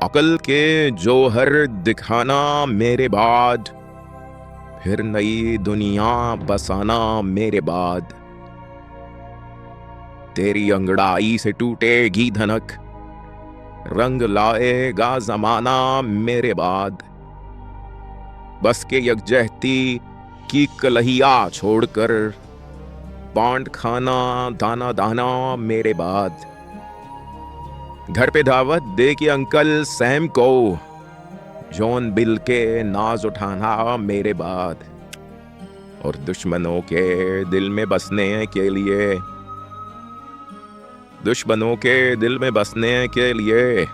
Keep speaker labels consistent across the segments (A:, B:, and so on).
A: अकल के जौहर दिखाना मेरे बाद, फिर नई दुनिया बसाना मेरे बाद। तेरी अंगड़ाई से टूटेगी धनक, रंग लाएगा जमाना मेरे बाद। बस के यकजहती की कलहिया छोड़कर, बांट खाना दाना दाना मेरे बाद। घर पे दावत दे के अंकल सैम को, जॉन बिल के नाज उठाना मेरे बाद। और दुश्मनों के दिल में बसने के लिए, दुश्मनों के दिल में बसने के लिए,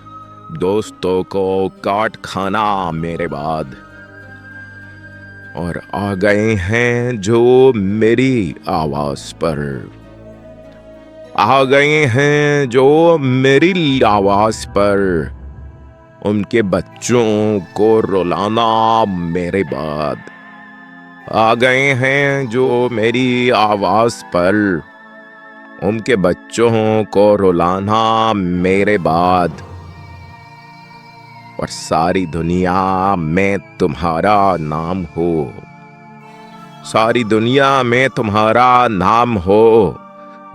A: दोस्तों को काट खाना मेरे बाद। और आ गए हैं जो मेरी आवाज पर, आ गए हैं जो मेरी आवाज पर, उनके बच्चों को रुलाना मेरे बाद। आ गए हैं जो मेरी आवाज पर, उनके बच्चों को रुलाना मेरे बाद। और सारी दुनिया में तुम्हारा नाम हो, सारी दुनिया में तुम्हारा नाम हो,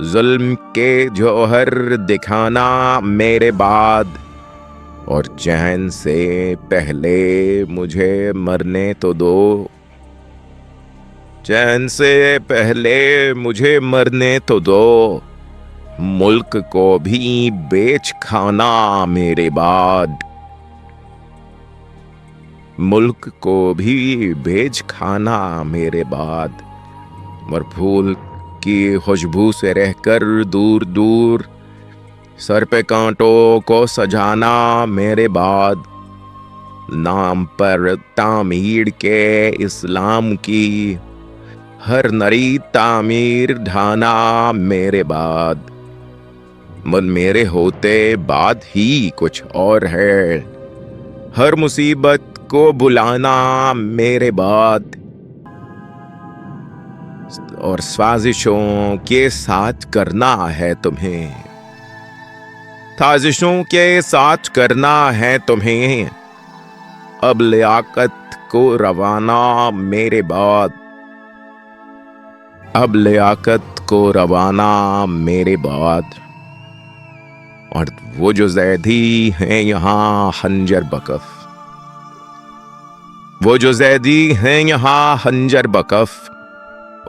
A: जुल्म के जौहर दिखाना मेरे बाद। और चैन से पहले मुझे मरने तो दो, चैन से पहले मुझे मरने तो दो, मुल्क को भी बेच खाना मेरे बाद। मुल्क को भी बेच खाना मेरे बाद। और फूल की खुशबू से रहकर दूर दूर, सर पे कांटों को सजाना मेरे बाद। नाम पर तामीर के इस्लाम की, हर नई तामीर ढाना मेरे बाद। मन मेरे होते बाद ही कुछ और है, हर मुसीबत को बुलाना मेरे बाद। और साजिशों के साथ करना है तुम्हें, साजिशों के साथ करना है तुम्हें, अब लियाकत को रवाना मेरे बाद। अब लियाकत को रवाना मेरे बाद। और वो जो जैदी हैं यहाँ खंजर बकफ, वो जो जैदी हैं यहाँ खंजर बकफ,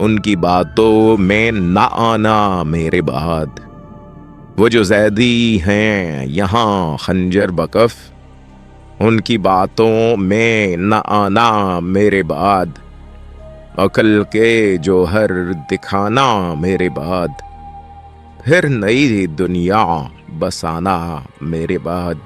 A: उनकी बातों में ना आना मेरे बाद। वो जो जैदी हैं यहाँ खंजर बकफ, उनकी बातों में न आना मेरे बाद। अकल के जौहर दिखाना मेरे बाद, फिर नई दुनिया बसाना मेरे बाद।